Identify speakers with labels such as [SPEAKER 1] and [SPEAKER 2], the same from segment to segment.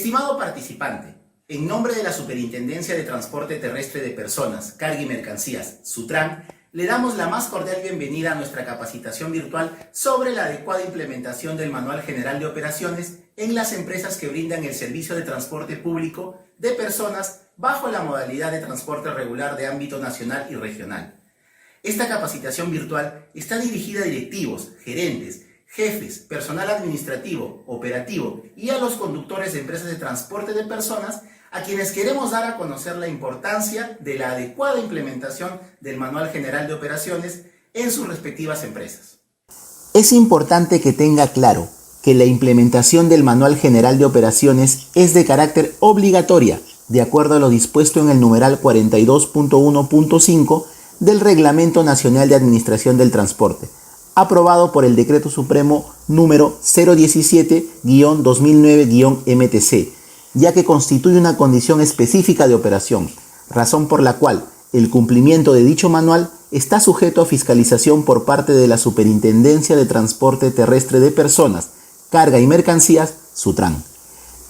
[SPEAKER 1] Estimado participante, en nombre de la Superintendencia de Transporte Terrestre de Personas, Carga y Mercancías, SUTRAN, le damos la más cordial bienvenida a nuestra capacitación virtual sobre la adecuada implementación del Manual General de Operaciones en las empresas que brindan el servicio de transporte público de personas bajo la modalidad de transporte regular de ámbito nacional y regional. Esta capacitación virtual está dirigida a directivos, gerentes, jefes, personal administrativo, operativo y a los conductores de empresas de transporte de personas a quienes queremos dar a conocer la importancia de la adecuada implementación del Manual General de Operaciones en sus respectivas empresas.
[SPEAKER 2] Es importante que tenga claro que la implementación del Manual General de Operaciones es de carácter obligatoria, de acuerdo a lo dispuesto en el numeral 42.1.5 del Reglamento Nacional de Administración del Transporte, aprobado por el Decreto Supremo número 017-2009-MTC, ya que constituye una condición específica de operación, razón por la cual el cumplimiento de dicho manual está sujeto a fiscalización por parte de la Superintendencia de Transporte Terrestre de Personas, Carga y Mercancías, SUTRAN.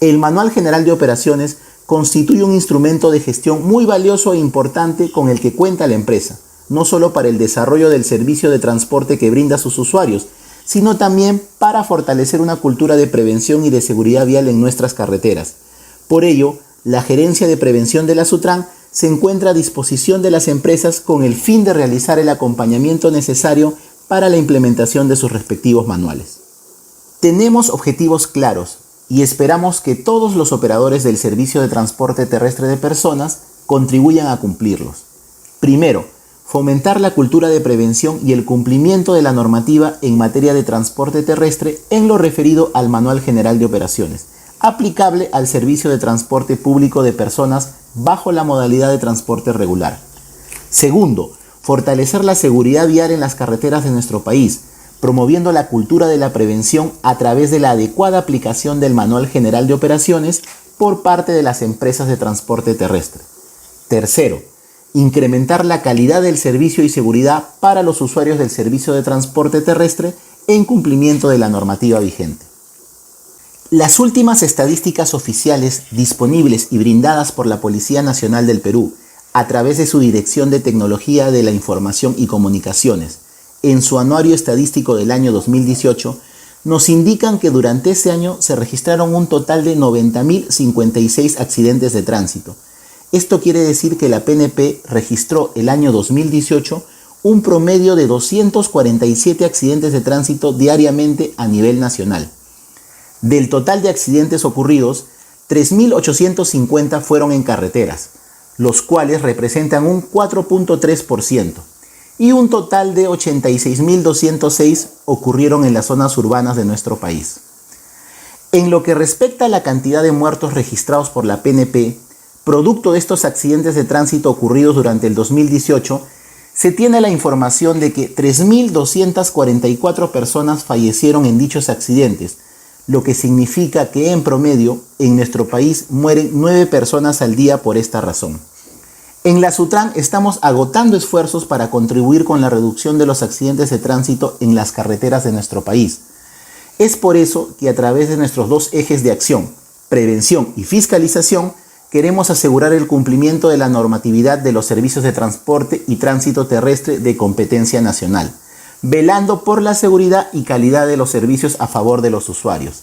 [SPEAKER 2] El Manual General de Operaciones constituye un instrumento de gestión muy valioso e importante con el que cuenta la empresa, no solo para el desarrollo del servicio de transporte que brinda a sus usuarios, sino también para fortalecer una cultura de prevención y de seguridad vial en nuestras carreteras. Por ello, la Gerencia de Prevención de la SUTRAN se encuentra a disposición de las empresas con el fin de realizar el acompañamiento necesario para la implementación de sus respectivos manuales. Tenemos objetivos claros y esperamos que todos los operadores del servicio de transporte terrestre de personas contribuyan a cumplirlos. Primero, fomentar la cultura de prevención y el cumplimiento de la normativa en materia de transporte terrestre en lo referido al Manual General de Operaciones, aplicable al servicio de transporte público de personas bajo la modalidad de transporte regular. Segundo, fortalecer la seguridad vial en las carreteras de nuestro país, promoviendo la cultura de la prevención a través de la adecuada aplicación del Manual General de Operaciones por parte de las empresas de transporte terrestre. Tercero, incrementar la calidad del servicio y seguridad para los usuarios del servicio de transporte terrestre en cumplimiento de la normativa vigente. Las últimas estadísticas oficiales disponibles y brindadas por la Policía Nacional del Perú a través de su Dirección de Tecnología de la Información y Comunicaciones en su anuario estadístico del año 2018 nos indican que durante ese año se registraron un total de 90.056 accidentes de tránsito. Esto quiere decir que la PNP registró el año 2018 un promedio de 247 accidentes de tránsito diariamente a nivel nacional. Del total de accidentes ocurridos, 3.850 fueron en carreteras, los cuales representan un 4.3%, y un total de 86.206 ocurrieron en las zonas urbanas de nuestro país. En lo que respecta a la cantidad de muertos registrados por la PNP, producto de estos accidentes de tránsito ocurridos durante el 2018, se tiene la información de que 3.244 personas fallecieron en dichos accidentes, lo que significa que en promedio en nuestro país mueren 9 personas al día por esta razón. En la SUTRAN estamos agotando esfuerzos para contribuir con la reducción de los accidentes de tránsito en las carreteras de nuestro país. Es por eso que a través de nuestros dos ejes de acción, prevención y fiscalización, queremos asegurar el cumplimiento de la normatividad de los servicios de transporte y tránsito terrestre de competencia nacional, velando por la seguridad y calidad de los servicios a favor de los usuarios.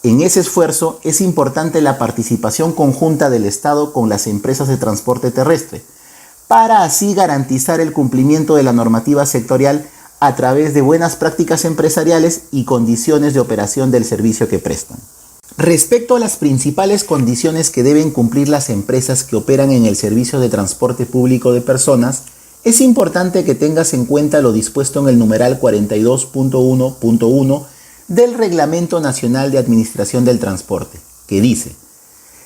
[SPEAKER 2] En ese esfuerzo es importante la participación conjunta del Estado con las empresas de transporte terrestre, para así garantizar el cumplimiento de la normativa sectorial a través de buenas prácticas empresariales y condiciones de operación del servicio que prestan. Respecto a las principales condiciones que deben cumplir las empresas que operan en el servicio de transporte público de personas, es importante que tengas en cuenta lo dispuesto en el numeral 42.1.1 del Reglamento Nacional de Administración del Transporte, que dice: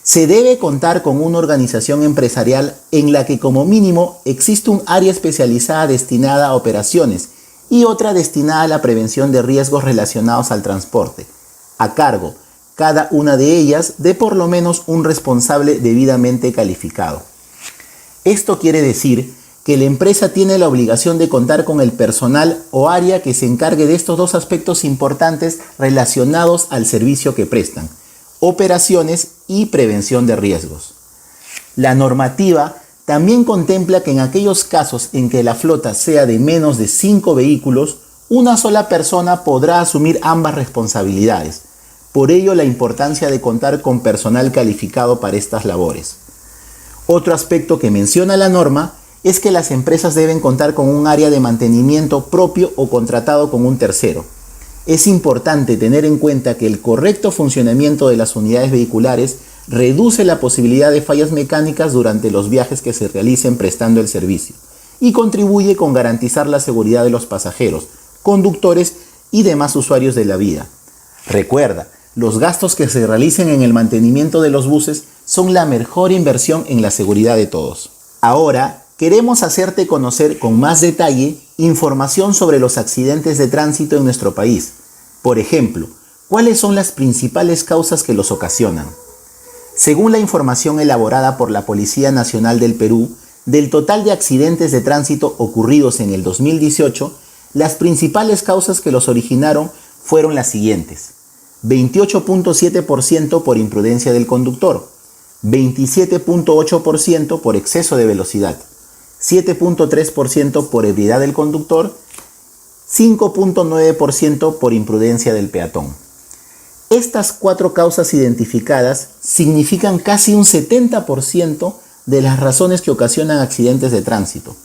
[SPEAKER 2] se debe contar con una organización empresarial en la que como mínimo existe un área especializada destinada a operaciones y otra destinada a la prevención de riesgos relacionados al transporte, a cargo, cada una de ellas, de por lo menos un responsable debidamente calificado. Esto quiere decir que la empresa tiene la obligación de contar con el personal o área que se encargue de estos dos aspectos importantes relacionados al servicio que prestan. operaciones y prevención de riesgos. La normativa también contempla que en aquellos casos en que la flota sea de menos de 5 vehículos, una sola persona podrá asumir ambas responsabilidades. Por ello, la importancia de contar con personal calificado para estas labores. Otro aspecto que menciona la norma es que las empresas deben contar con un área de mantenimiento propio o contratado con un tercero. Es importante tener en cuenta que el correcto funcionamiento de las unidades vehiculares reduce la posibilidad de fallas mecánicas durante los viajes que se realicen prestando el servicio y contribuye con garantizar la seguridad de los pasajeros, conductores y demás usuarios de la vía. Recuerda, los gastos que se realicen en el mantenimiento de los buses son la mejor inversión en la seguridad de todos. Ahora, queremos hacerte conocer con más detalle información sobre los accidentes de tránsito en nuestro país. Por ejemplo, ¿cuáles son las principales causas que los ocasionan? Según la información elaborada por la Policía Nacional del Perú, del total de accidentes de tránsito ocurridos en el 2018, las principales causas que los originaron fueron las siguientes: 28.7% por imprudencia del conductor, 27.8% por exceso de velocidad, 7.3% por ebriedad del conductor, 5.9% por imprudencia del peatón. Estas 4 causas identificadas significan casi un 70% de las razones que ocasionan accidentes de tránsito.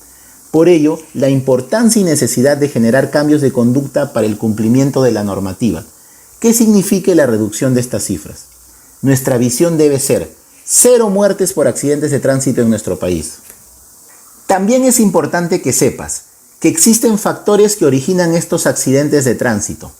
[SPEAKER 2] Por ello, la importancia y necesidad de generar cambios de conducta para el cumplimiento de la normativa, que signifique la reducción de estas cifras. Nuestra visión debe ser 0 muertes por accidentes de tránsito en nuestro país. También es importante que sepas que existen factores que originan estos accidentes de tránsito.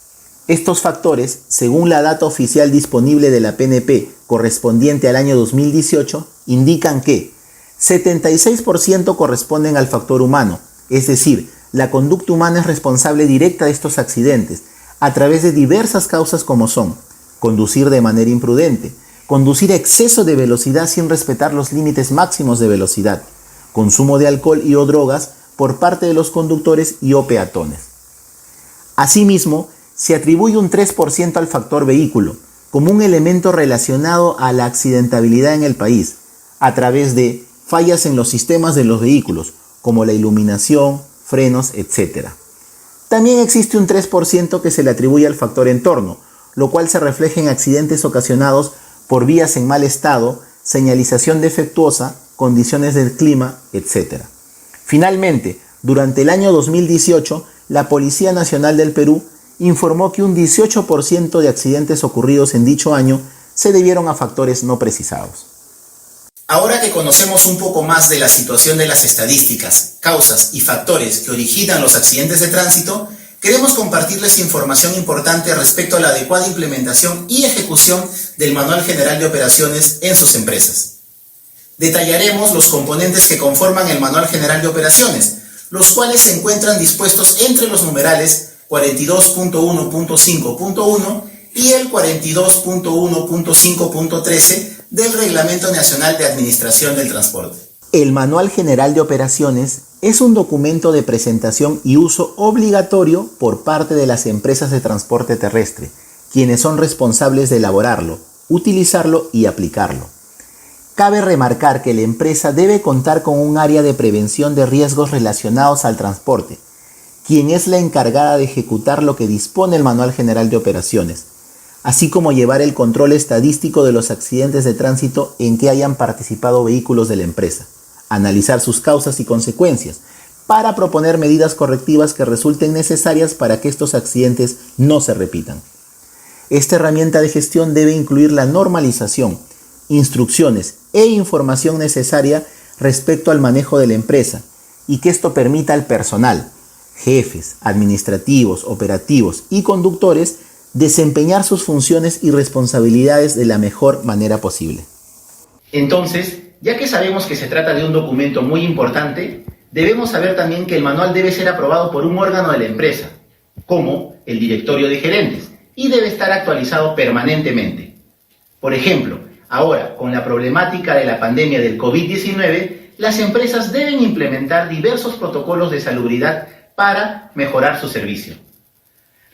[SPEAKER 2] Estos factores, según la data oficial disponible de la PNP correspondiente al año 2018, indican que 76% corresponden al factor humano, es decir, la conducta humana es responsable directa de estos accidentes, a través de diversas causas como son: conducir de manera imprudente, conducir a exceso de velocidad sin respetar los límites máximos de velocidad, consumo de alcohol y o drogas por parte de los conductores y o peatones. Asimismo, se atribuye un 3% al factor vehículo, como un elemento relacionado a la accidentabilidad en el país, a través de fallas en los sistemas de los vehículos, como la iluminación, frenos, etc. También existe un 3% que se le atribuye al factor entorno, lo cual se refleja en accidentes ocasionados por vías en mal estado, señalización defectuosa, condiciones del clima, etc. Finalmente, durante el año 2018, la Policía Nacional del Perú informó que un 18% de accidentes ocurridos en dicho año se debieron a factores no precisados.
[SPEAKER 1] Ahora que conocemos un poco más de la situación de las estadísticas, causas y factores que originan los accidentes de tránsito, queremos compartirles información importante respecto a la adecuada implementación y ejecución del Manual General de Operaciones en sus empresas. Detallaremos los componentes que conforman el Manual General de Operaciones, los cuales se encuentran dispuestos entre los numerales 42.1.5.1 y el 42.1.5.13 del Reglamento Nacional de Administración del Transporte.
[SPEAKER 2] El Manual General de Operaciones es un documento de presentación y uso obligatorio por parte de las empresas de transporte terrestre, quienes son responsables de elaborarlo, utilizarlo y aplicarlo. Cabe remarcar que la empresa debe contar con un área de prevención de riesgos relacionados al transporte, quien es la encargada de ejecutar lo que dispone el Manual General de Operaciones, así como llevar el control estadístico de los accidentes de tránsito en que hayan participado vehículos de la empresa, analizar sus causas y consecuencias, para proponer medidas correctivas que resulten necesarias para que estos accidentes no se repitan. Esta herramienta de gestión debe incluir la normalización, instrucciones e información necesaria respecto al manejo de la empresa, y que esto permita al personal, jefes, administrativos, operativos y conductores desempeñar sus funciones y responsabilidades de la mejor manera posible.
[SPEAKER 1] Entonces, ya que sabemos que se trata de un documento muy importante, debemos saber también que el manual debe ser aprobado por un órgano de la empresa, como el directorio de gerentes, y debe estar actualizado permanentemente. Por ejemplo, ahora, con la problemática de la pandemia del COVID-19, las empresas deben implementar diversos protocolos de salubridad para mejorar su servicio.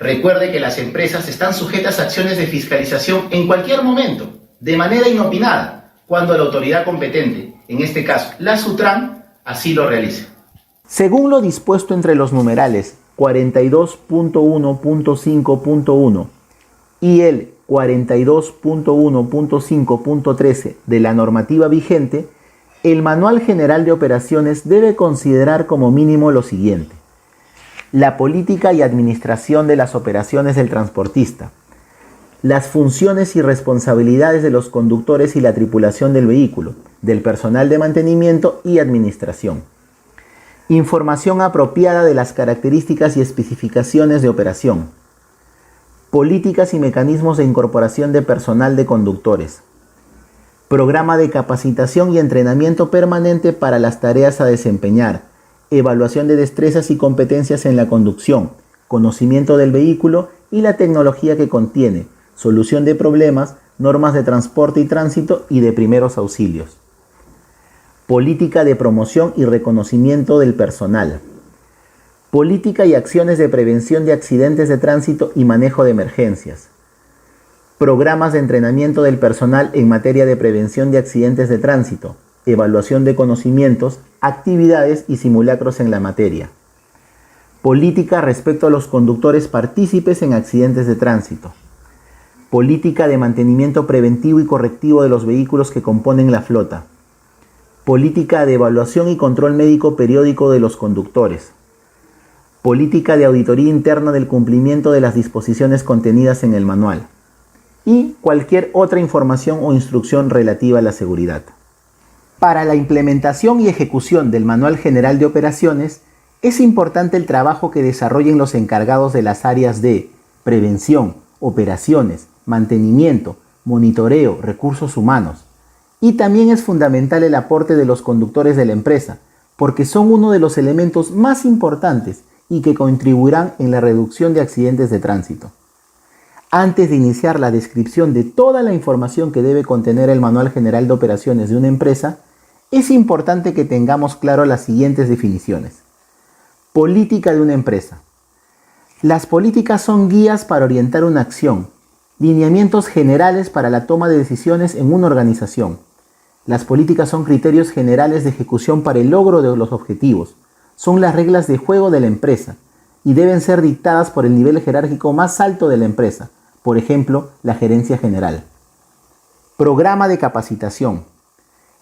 [SPEAKER 1] Recuerde que las empresas están sujetas a acciones de fiscalización en cualquier momento, de manera inopinada, cuando la autoridad competente, en este caso la SUTRAN, así lo realice.
[SPEAKER 2] Según lo dispuesto entre los numerales 42.1.5.1 y el 42.1.5.13 de la normativa vigente, el Manual General de Operaciones debe considerar como mínimo lo siguiente: la política y administración de las operaciones del transportista, las funciones y responsabilidades de los conductores y la tripulación del vehículo, del personal de mantenimiento y administración, información apropiada de las características y especificaciones de operación, políticas y mecanismos de incorporación de personal de conductores, programa de capacitación y entrenamiento permanente para las tareas a desempeñar, evaluación de destrezas y competencias en la conducción, conocimiento del vehículo y la tecnología que contiene, solución de problemas, normas de transporte y tránsito y de primeros auxilios, política de promoción y reconocimiento del personal, política y acciones de prevención de accidentes de tránsito y manejo de emergencias, programas de entrenamiento del personal en materia de prevención de accidentes de tránsito, evaluación de conocimientos, actividades y simulacros en la materia, política respecto a los conductores partícipes en accidentes de tránsito, política de mantenimiento preventivo y correctivo de los vehículos que componen la flota, política de evaluación y control médico periódico de los conductores, política de auditoría interna del cumplimiento de las disposiciones contenidas en el manual y cualquier otra información o instrucción relativa a la seguridad. Para la implementación y ejecución del Manual General de Operaciones, es importante el trabajo que desarrollen los encargados de las áreas de prevención, operaciones, mantenimiento, monitoreo, recursos humanos. Y también es fundamental el aporte de los conductores de la empresa, porque son uno de los elementos más importantes y que contribuirán en la reducción de accidentes de tránsito. Antes de iniciar la descripción de toda la información que debe contener el Manual General de Operaciones de una empresa, es importante que tengamos claro las siguientes definiciones. Política de una empresa. Las políticas son guías para orientar una acción, lineamientos generales para la toma de decisiones en una organización. Las políticas son criterios generales de ejecución para el logro de los objetivos. Son las reglas de juego de la empresa y deben ser dictadas por el nivel jerárquico más alto de la empresa, por ejemplo, la gerencia general. Programa de capacitación.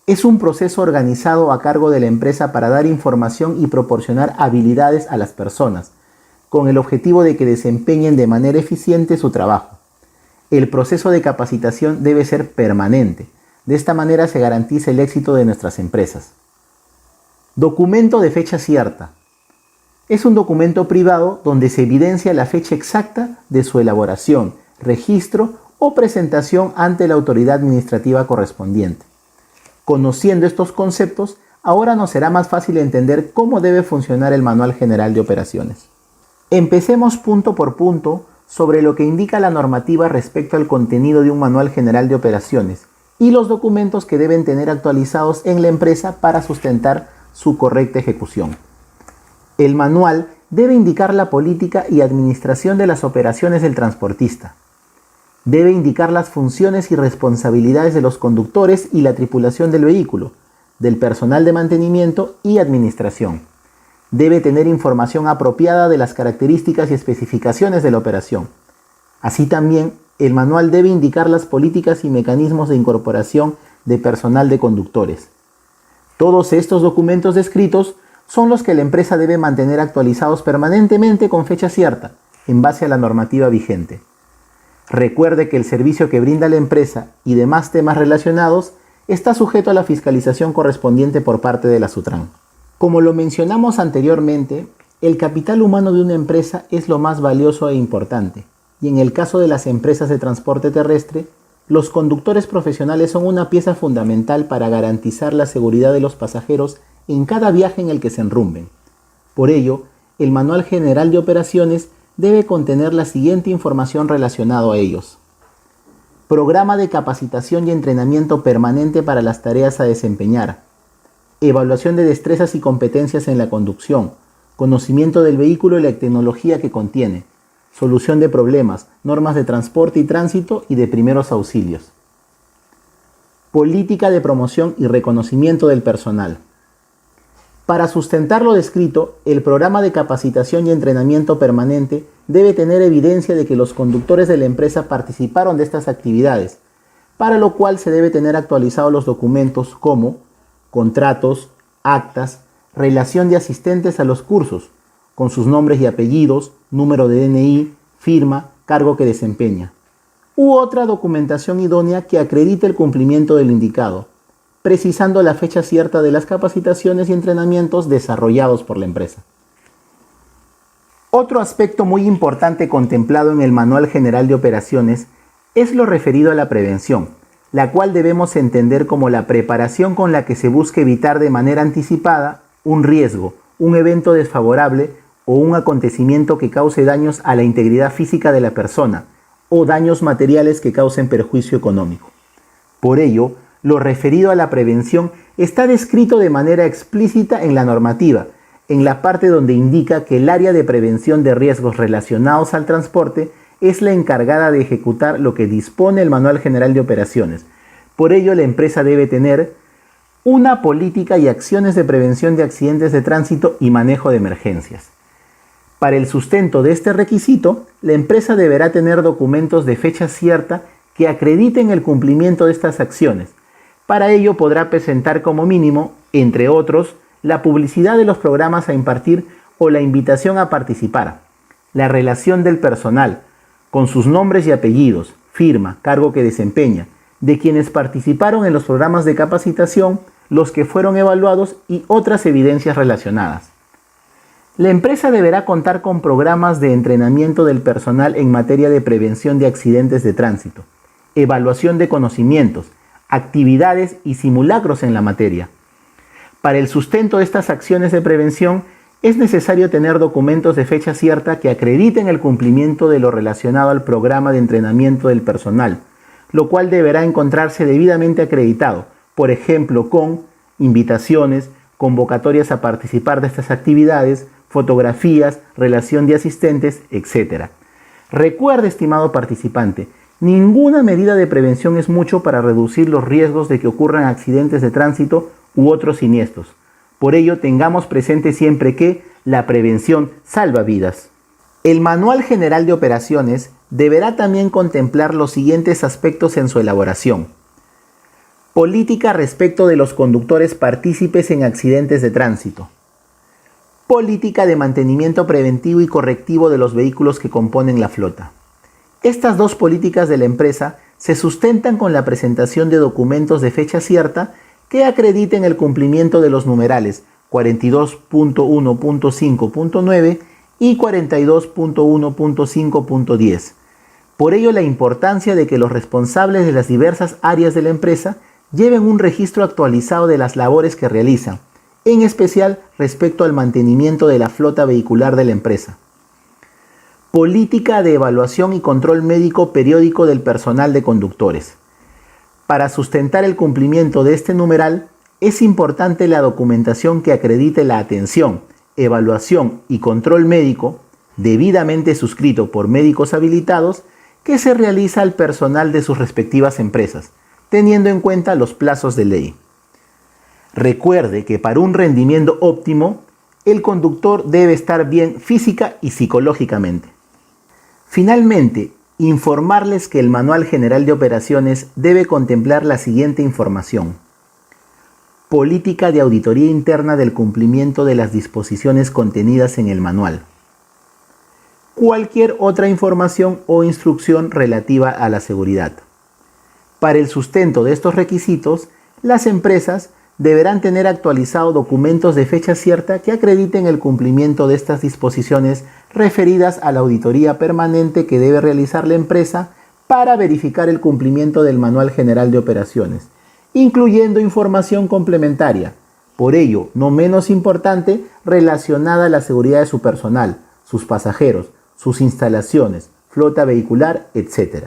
[SPEAKER 2] Es un proceso organizado a cargo de la empresa para dar información y proporcionar habilidades a las personas, con el objetivo de que desempeñen de manera eficiente su trabajo. El proceso de capacitación debe ser permanente. De esta manera se garantiza el éxito de nuestras empresas. Documento de fecha cierta. Es un documento privado donde se evidencia la fecha exacta de su elaboración, registro o presentación ante la autoridad administrativa correspondiente. Conociendo estos conceptos, ahora nos será más fácil entender cómo debe funcionar el Manual General de Operaciones. Empecemos punto por punto sobre lo que indica la normativa respecto al contenido de un Manual General de Operaciones y los documentos que deben tener actualizados en la empresa para sustentar su correcta ejecución. El manual debe indicar la política y administración de las operaciones del transportista. Debe indicar las funciones y responsabilidades de los conductores y la tripulación del vehículo, del personal de mantenimiento y administración. Debe tener información apropiada de las características y especificaciones de la operación. Así también, el manual debe indicar las políticas y mecanismos de incorporación de personal de conductores. Todos estos documentos descritos son los que la empresa debe mantener actualizados permanentemente con fecha cierta, en base a la normativa vigente. Recuerde que el servicio que brinda la empresa y demás temas relacionados está sujeto a la fiscalización correspondiente por parte de la SUTRAN. Como lo mencionamos anteriormente, el capital humano de una empresa es lo más valioso e importante, y en el caso de las empresas de transporte terrestre, los conductores profesionales son una pieza fundamental para garantizar la seguridad de los pasajeros en cada viaje en el que se enrumben. Por ello, el Manual General de Operaciones debe contener la siguiente información relacionada a ellos. Programa de capacitación y entrenamiento permanente para las tareas a desempeñar. Evaluación de destrezas y competencias en la conducción. Conocimiento del vehículo y la tecnología que contiene. solución de problemas, normas de transporte y tránsito y de primeros auxilios. Política de promoción y reconocimiento del personal. Para sustentar lo descrito, el programa de capacitación y entrenamiento permanente debe tener evidencia de que los conductores de la empresa participaron de estas actividades, para lo cual se debe tener actualizados los documentos como contratos, actas, relación de asistentes a los cursos, con sus nombres y apellidos, número de DNI, firma, cargo que desempeña, u otra documentación idónea que acredite el cumplimiento del indicado, precisando la fecha cierta de las capacitaciones y entrenamientos desarrollados por la empresa. Otro aspecto muy importante contemplado en el Manual General de Operaciones es lo referido a la prevención, la cual debemos entender como la preparación con la que se busca evitar de manera anticipada un riesgo, un evento desfavorable o un acontecimiento que cause daños a la integridad física de la persona o daños materiales que causen perjuicio económico. Por ello, lo referido a la prevención está descrito de manera explícita en la normativa, en la parte donde indica que el área de prevención de riesgos relacionados al transporte es la encargada de ejecutar lo que dispone el Manual General de Operaciones. Por ello, la empresa debe tener una política y acciones de prevención de accidentes de tránsito y manejo de emergencias. Para el sustento de este requisito, la empresa deberá tener documentos de fecha cierta que acrediten el cumplimiento de estas acciones. Para ello podrá presentar como mínimo, entre otros, la publicidad de los programas a impartir o la invitación a participar, la relación del personal, con sus nombres y apellidos, firma, cargo que desempeña, de quienes participaron en los programas de capacitación, los que fueron evaluados y otras evidencias relacionadas. La empresa deberá contar con programas de entrenamiento del personal en materia de prevención de accidentes de tránsito, evaluación de conocimientos, actividades y simulacros en la materia. Para el sustento de estas acciones de prevención, es necesario tener documentos de fecha cierta que acrediten el cumplimiento de lo relacionado al programa de entrenamiento del personal, lo cual deberá encontrarse debidamente acreditado, por ejemplo, con invitaciones, convocatorias a participar de estas actividades, fotografías, relación de asistentes, etc. Recuerde, estimado participante, ninguna medida de prevención es mucho para reducir los riesgos de que ocurran accidentes de tránsito u otros siniestros. Por ello, tengamos presente siempre que la prevención salva vidas. El Manual General de Operaciones deberá también contemplar los siguientes aspectos en su elaboración. Política respecto de los conductores partícipes en accidentes de tránsito. Política de mantenimiento preventivo y correctivo de los vehículos que componen la flota. Estas dos políticas de la empresa se sustentan con la presentación de documentos de fecha cierta que acrediten el cumplimiento de los numerales 42.1.5.9 y 42.1.5.10. Por ello, la importancia de que los responsables de las diversas áreas de la empresa lleven un registro actualizado de las labores que realizan, en especial respecto al mantenimiento de la flota vehicular de la empresa. Política de evaluación y control médico periódico del personal de conductores. Para sustentar el cumplimiento de este numeral, es importante la documentación que acredite la atención, evaluación y control médico, debidamente suscrito por médicos habilitados, que se realiza al personal de sus respectivas empresas, teniendo en cuenta los plazos de ley. Recuerde que para un rendimiento óptimo, el conductor debe estar bien física y psicológicamente. Finalmente, informarles que el Manual General de Operaciones debe contemplar la siguiente información. Política de auditoría interna del cumplimiento de las disposiciones contenidas en el manual. Cualquier otra información o instrucción relativa a la seguridad. Para el sustento de estos requisitos, las empresas deberán tener actualizados documentos de fecha cierta que acrediten el cumplimiento de estas disposiciones referidas a la auditoría permanente que debe realizar la empresa para verificar el cumplimiento del Manual General de Operaciones, incluyendo información complementaria, por ello no menos importante, relacionada a la seguridad de su personal, sus pasajeros, sus instalaciones, flota vehicular, etc.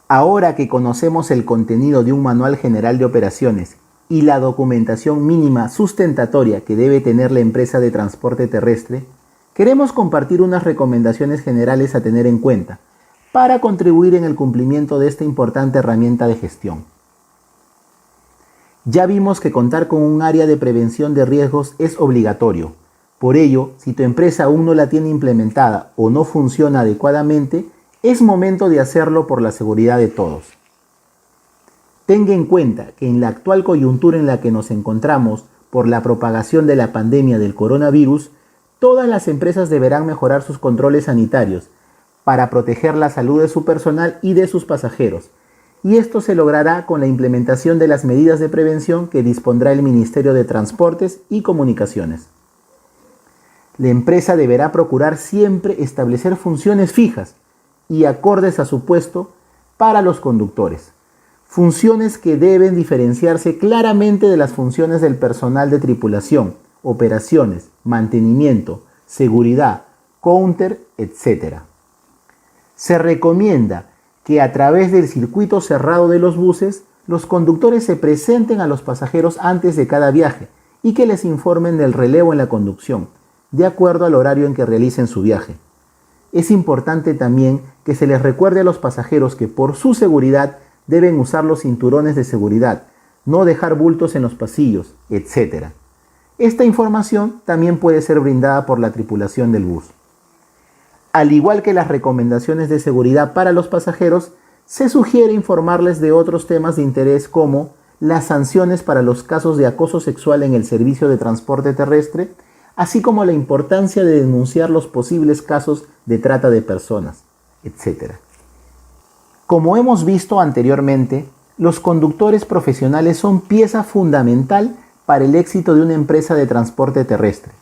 [SPEAKER 2] Ahora que conocemos el contenido de un Manual General de Operaciones y la documentación mínima sustentatoria que debe tener la empresa de transporte terrestre, queremos compartir unas recomendaciones generales a tener en cuenta para contribuir en el cumplimiento de esta importante herramienta de gestión. Ya vimos que contar con un área de prevención de riesgos es obligatorio. Por ello, si tu empresa aún no la tiene implementada o no funciona adecuadamente, es momento de hacerlo por la seguridad de todos. Tenga en cuenta que en la actual coyuntura en la que nos encontramos por la propagación de la pandemia del coronavirus, todas las empresas deberán mejorar sus controles sanitarios para proteger la salud de su personal y de sus pasajeros. Y esto se logrará con la implementación de las medidas de prevención que dispondrá el Ministerio de Transportes y Comunicaciones. La empresa deberá procurar siempre establecer funciones fijas y acordes a su puesto para los conductores. Funciones que deben diferenciarse claramente de las funciones del personal de tripulación, operaciones, mantenimiento, seguridad, counter, etc. Se recomienda que a través del circuito cerrado de los buses, los conductores se presenten a los pasajeros antes de cada viaje y que les informen del relevo en la conducción, de acuerdo al horario en que realicen su viaje. Es importante también que se les recuerde a los pasajeros que por su seguridad deben usar los cinturones de seguridad, no dejar bultos en los pasillos, etc. Esta información también puede ser brindada por la tripulación del bus. Al igual que las recomendaciones de seguridad para los pasajeros, se sugiere informarles de otros temas de interés como las sanciones para los casos de acoso sexual en el servicio de transporte terrestre, así como la importancia de denunciar los posibles casos de trata de personas, etc. Como hemos visto anteriormente, los conductores profesionales son pieza fundamental para el éxito de una empresa de transporte terrestre.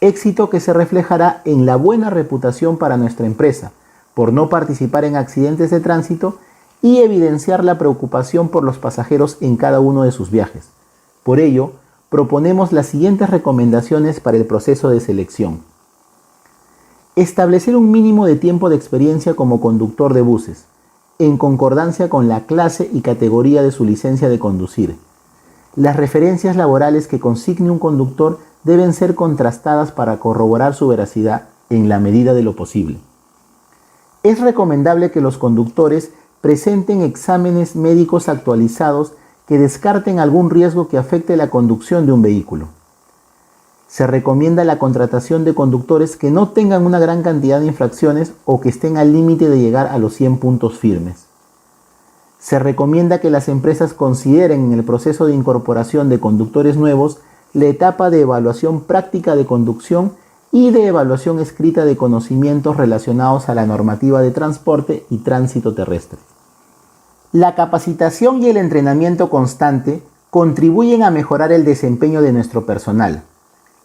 [SPEAKER 2] Éxito que se reflejará en la buena reputación para nuestra empresa, por no participar en accidentes de tránsito y evidenciar la preocupación por los pasajeros en cada uno de sus viajes. Por ello, proponemos las siguientes recomendaciones para el proceso de selección. Establecer un mínimo de tiempo de experiencia como conductor de buses, en concordancia con la clase y categoría de su licencia de conducir. Las referencias laborales que consigne un conductor deben ser contrastadas para corroborar su veracidad en la medida de lo posible. Es recomendable que los conductores presenten exámenes médicos actualizados que descarten algún riesgo que afecte la conducción de un vehículo. Se recomienda la contratación de conductores que no tengan una gran cantidad de infracciones o que estén al límite de llegar a los 100 puntos firmes. Se recomienda que las empresas consideren en el proceso de incorporación de conductores nuevos la etapa de evaluación práctica de conducción y de evaluación escrita de conocimientos relacionados a la normativa de transporte y tránsito terrestre. La capacitación y el entrenamiento constante contribuyen a mejorar el desempeño de nuestro personal.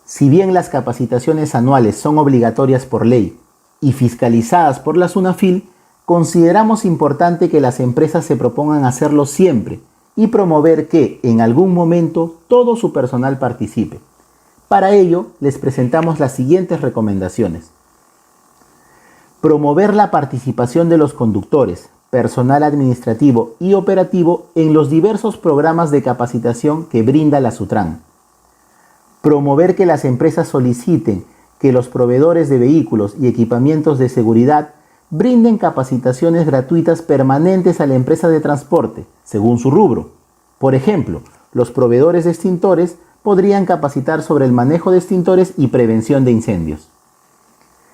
[SPEAKER 2] Si bien las capacitaciones anuales son obligatorias por ley y fiscalizadas por la SUNAFIL, consideramos importante que las empresas se propongan hacerlo siempre y promover que, en algún momento, todo su personal participe. Para ello, les presentamos las siguientes recomendaciones. Promover la participación de los conductores, personal administrativo y operativo en los diversos programas de capacitación que brinda la SUTRAN. Promover que las empresas soliciten que los proveedores de vehículos y equipamientos de seguridad brinden capacitaciones gratuitas permanentes a la empresa de transporte, según su rubro. Por ejemplo, los proveedores de extintores podrían capacitar sobre el manejo de extintores y prevención de incendios.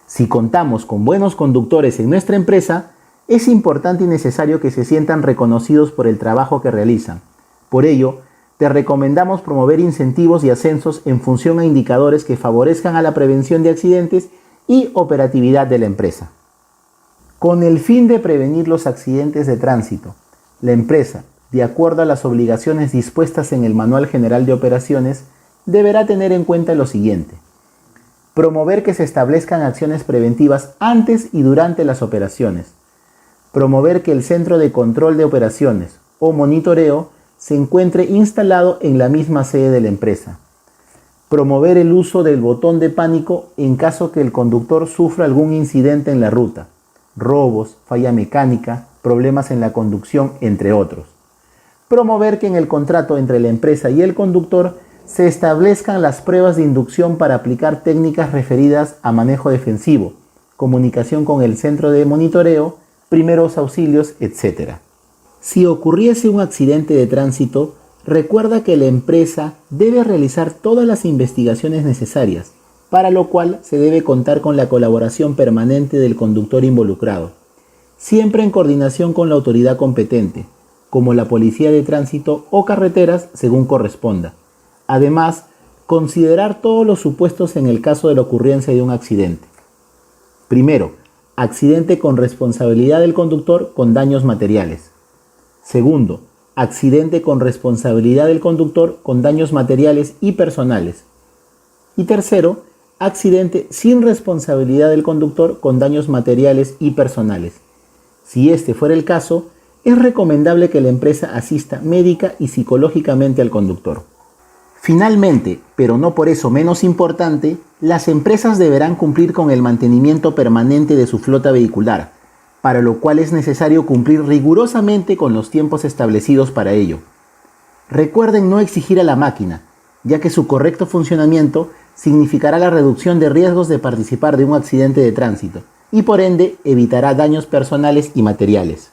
[SPEAKER 2] Si contamos con buenos conductores en nuestra empresa, es importante y necesario que se sientan reconocidos por el trabajo que realizan. Por ello, te recomendamos promover incentivos y ascensos en función a indicadores que favorezcan a la prevención de accidentes y operatividad de la empresa. Con el fin de prevenir los accidentes de tránsito, la empresa, de acuerdo a las obligaciones dispuestas en el Manual General de Operaciones, deberá tener en cuenta lo siguiente. Promover que se establezcan acciones preventivas antes y durante las operaciones. Promover que el centro de control de operaciones o monitoreo se encuentre instalado en la misma sede de la empresa. Promover el uso del botón de pánico en caso que el conductor sufra algún incidente en la ruta, robos, falla mecánica, problemas en la conducción, entre otros. Promover que en el contrato entre la empresa y el conductor se establezcan las pruebas de inducción para aplicar técnicas referidas a manejo defensivo, comunicación con el centro de monitoreo, primeros auxilios, etc. Si ocurriese un accidente de tránsito, recuerda que la empresa debe realizar todas las investigaciones necesarias, para lo cual se debe contar con la colaboración permanente del conductor involucrado, siempre en coordinación con la autoridad competente, como la Policía de Tránsito o Carreteras según corresponda. Además, considerar todos los supuestos en el caso de la ocurrencia de un accidente. Primero, accidente con responsabilidad del conductor con daños materiales. Segundo, accidente con responsabilidad del conductor con daños materiales y personales. Y tercero, accidente sin responsabilidad del conductor con daños materiales y personales. Si este fuera el caso, es recomendable que la empresa asista médica y psicológicamente al conductor. Finalmente, pero no por eso menos importante, las empresas deberán cumplir con el mantenimiento permanente de su flota vehicular, para lo cual es necesario cumplir rigurosamente con los tiempos establecidos para ello. Recuerden no exigir a la máquina, ya que su correcto funcionamiento significará la reducción de riesgos de participar de un accidente de tránsito y por ende evitará daños personales y materiales.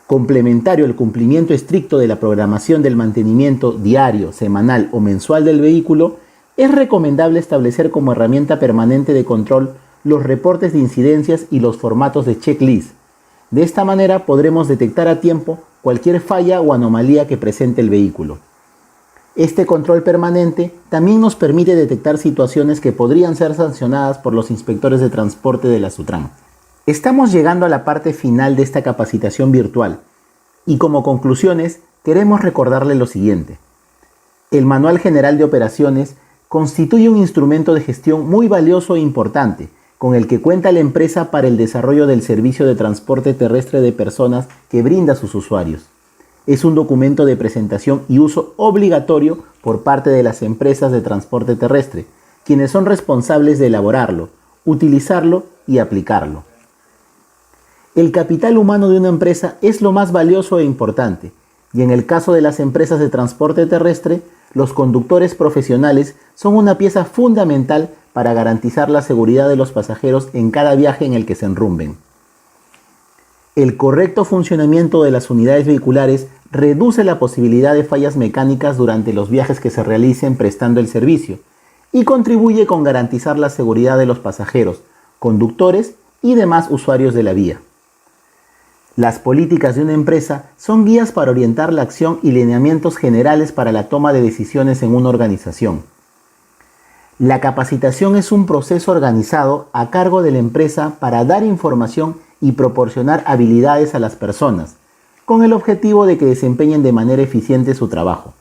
[SPEAKER 2] Complementario al cumplimiento estricto de la programación del mantenimiento diario, semanal o mensual del vehículo, es recomendable establecer como herramienta permanente de control los reportes de incidencias y los formatos de checklist. De esta manera podremos detectar a tiempo cualquier falla o anomalía que presente el vehículo. Este control permanente también nos permite detectar situaciones que podrían ser sancionadas por los inspectores de transporte de la Sutran. Estamos llegando a la parte final de esta capacitación virtual y como conclusiones queremos recordarle lo siguiente. El Manual General de Operaciones constituye un instrumento de gestión muy valioso e importante con el que cuenta la empresa para el desarrollo del servicio de transporte terrestre de personas que brinda a sus usuarios. Es un documento de presentación y uso obligatorio por parte de las empresas de transporte terrestre, quienes son responsables de elaborarlo, utilizarlo y aplicarlo. El capital humano de una empresa es lo más valioso e importante, y en el caso de las empresas de transporte terrestre, los conductores profesionales son una pieza fundamental para garantizar la seguridad de los pasajeros en cada viaje en el que se enrumben. El correcto funcionamiento de las unidades vehiculares reduce la posibilidad de fallas mecánicas durante los viajes que se realicen prestando el servicio y contribuye con garantizar la seguridad de los pasajeros, conductores y demás usuarios de la vía. Las políticas de una empresa son guías para orientar la acción y lineamientos generales para la toma de decisiones en una organización. La capacitación es un proceso organizado a cargo de la empresa para dar información y proporcionar habilidades a las personas, con el objetivo de que desempeñen de manera eficiente su trabajo.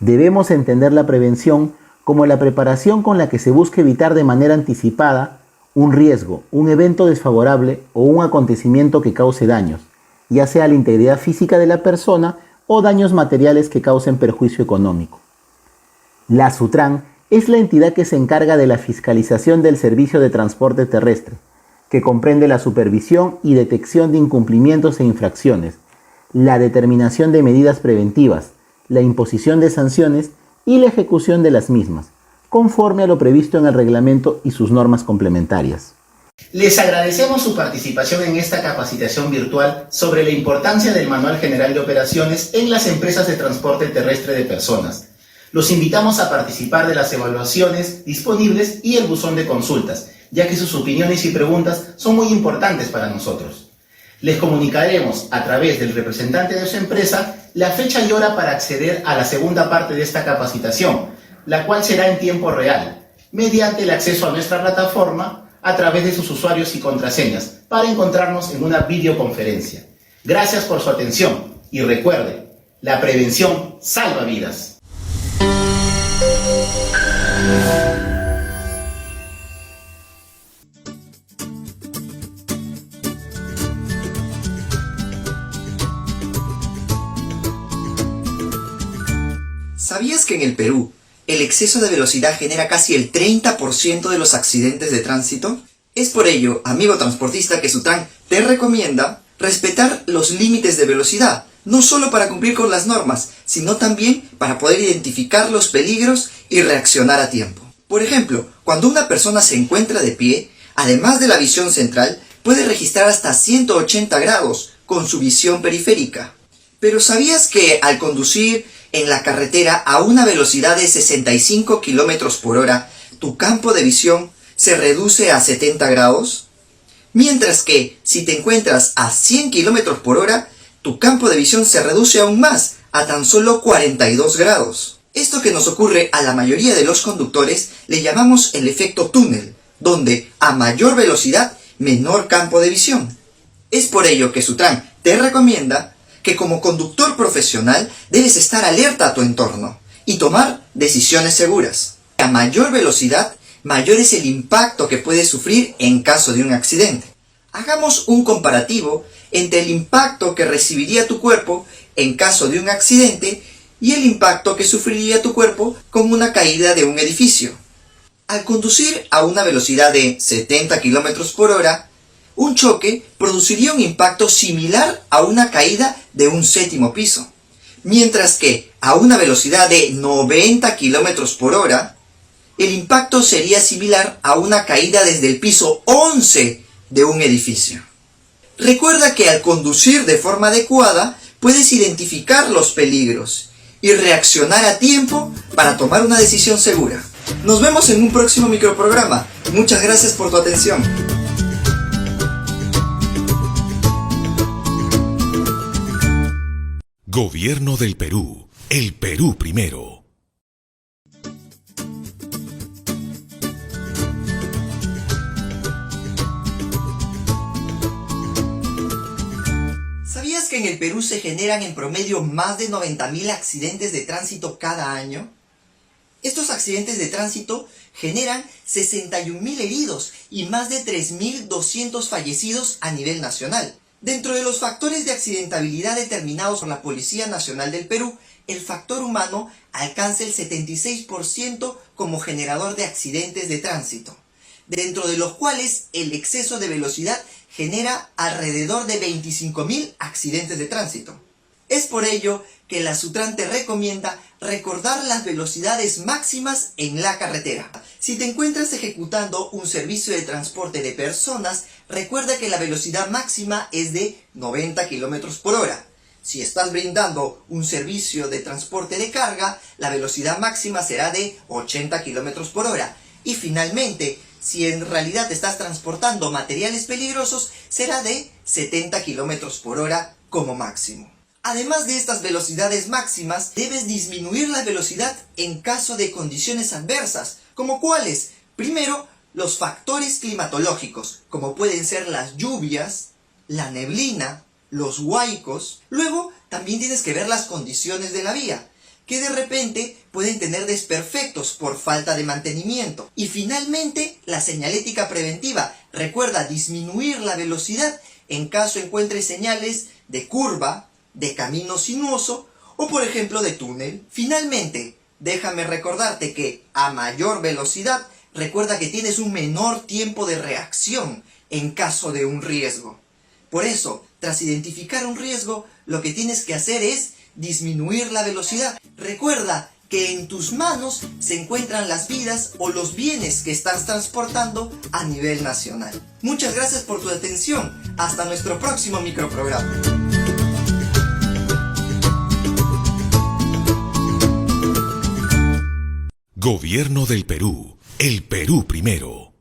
[SPEAKER 2] Debemos entender la prevención como la preparación con la que se busca evitar de manera anticipada un riesgo, un evento desfavorable o un acontecimiento que cause daños, ya sea a la integridad física de la persona o daños materiales que causen perjuicio económico. La Sutran es la entidad que se encarga de la fiscalización del servicio de transporte terrestre, que comprende la supervisión y detección de incumplimientos e infracciones, la determinación de medidas preventivas, la imposición de sanciones y la ejecución de las mismas, conforme a lo previsto en el reglamento y sus normas complementarias.
[SPEAKER 1] Les agradecemos su participación en esta capacitación virtual sobre la importancia del Manual General de Operaciones en las empresas de transporte terrestre de personas. Los invitamos a participar de las evaluaciones disponibles y el buzón de consultas, ya que sus opiniones y preguntas son muy importantes para nosotros. Les comunicaremos a través del representante de su empresa la fecha y hora para acceder a la segunda parte de esta capacitación, la cual será en tiempo real, mediante el acceso a nuestra plataforma a través de sus usuarios y contraseñas, para encontrarnos en una videoconferencia. Gracias por su atención y recuerde, la prevención salva vidas.
[SPEAKER 3] ¿Sabías que en el Perú el exceso de velocidad genera casi el 30% de los accidentes de tránsito? Es por ello, amigo transportista, que Sutran te recomienda respetar los límites de velocidad, no solo para cumplir con las normas, sino también para poder identificar los peligros y reaccionar a tiempo. Por ejemplo, cuando una persona se encuentra de pie, además de la visión central, puede registrar hasta 180 grados con su visión periférica. Pero ¿sabías que al conducir en la carretera a una velocidad de 65 km por hora, tu campo de visión se reduce a 70 grados? Mientras que si te encuentras a 100 km por hora, tu campo de visión se reduce aún más, a tan solo 42 grados. Esto que nos ocurre a la mayoría de los conductores le llamamos el efecto túnel, donde a mayor velocidad, menor campo de visión. Es por ello que Sutran te recomienda que como conductor profesional debes estar alerta a tu entorno y tomar decisiones seguras. A mayor velocidad, mayor es el impacto que puedes sufrir en caso de un accidente. Hagamos un comparativo entre el impacto que recibiría tu cuerpo en caso de un accidente y el impacto que sufriría tu cuerpo con una caída de un edificio. Al conducir a una velocidad de 70 km por hora, un choque produciría un impacto similar a una caída de un 7º piso, mientras que a una velocidad de 90 km por hora, el impacto sería similar a una caída desde el piso 11 de un edificio. Recuerda que al conducir de forma adecuada, puedes identificar los peligros y reaccionar a tiempo para tomar una decisión segura. Nos vemos en un próximo microprograma. Muchas gracias por tu atención.
[SPEAKER 4] Gobierno del Perú. El Perú primero.
[SPEAKER 3] ¿Sabías que en el Perú se generan en promedio más de 90.000 accidentes de tránsito cada año? Estos accidentes de tránsito generan 61.000 heridos y más de 3.200 fallecidos a nivel nacional. Dentro de los factores de accidentabilidad determinados por la Policía Nacional del Perú, el factor humano alcanza el 76% como generador de accidentes de tránsito, dentro de los cuales el exceso de velocidad genera alrededor de 25.000 accidentes de tránsito. Es por ello que la Sutran te recomienda recordar las velocidades máximas en la carretera. Si te encuentras ejecutando un servicio de transporte de personas, recuerda que la velocidad máxima es de 90 km por hora. Si estás brindando un servicio de transporte de carga, la velocidad máxima será de 80 km por hora. Y finalmente, si en realidad estás transportando materiales peligrosos, será de 70 km por hora como máximo. Además de estas velocidades máximas, debes disminuir la velocidad en caso de condiciones adversas, como cuáles. Primero, los factores climatológicos, como pueden ser las lluvias, la neblina, los huaicos. Luego, también tienes que ver las condiciones de la vía, que de repente pueden tener desperfectos por falta de mantenimiento. Y finalmente, la señalética preventiva. Recuerda disminuir la velocidad en caso encuentres señales de curva, de camino sinuoso o por ejemplo de túnel. Finalmente, déjame recordarte que a mayor velocidad, recuerda que tienes un menor tiempo de reacción en caso de un riesgo. Por eso, tras identificar un riesgo, lo que tienes que hacer es disminuir la velocidad. Recuerda que en tus manos se encuentran las vidas o los bienes que estás transportando a nivel nacional. Muchas gracias por tu atención. Hasta nuestro próximo microprograma.
[SPEAKER 4] Gobierno del Perú. El Perú primero.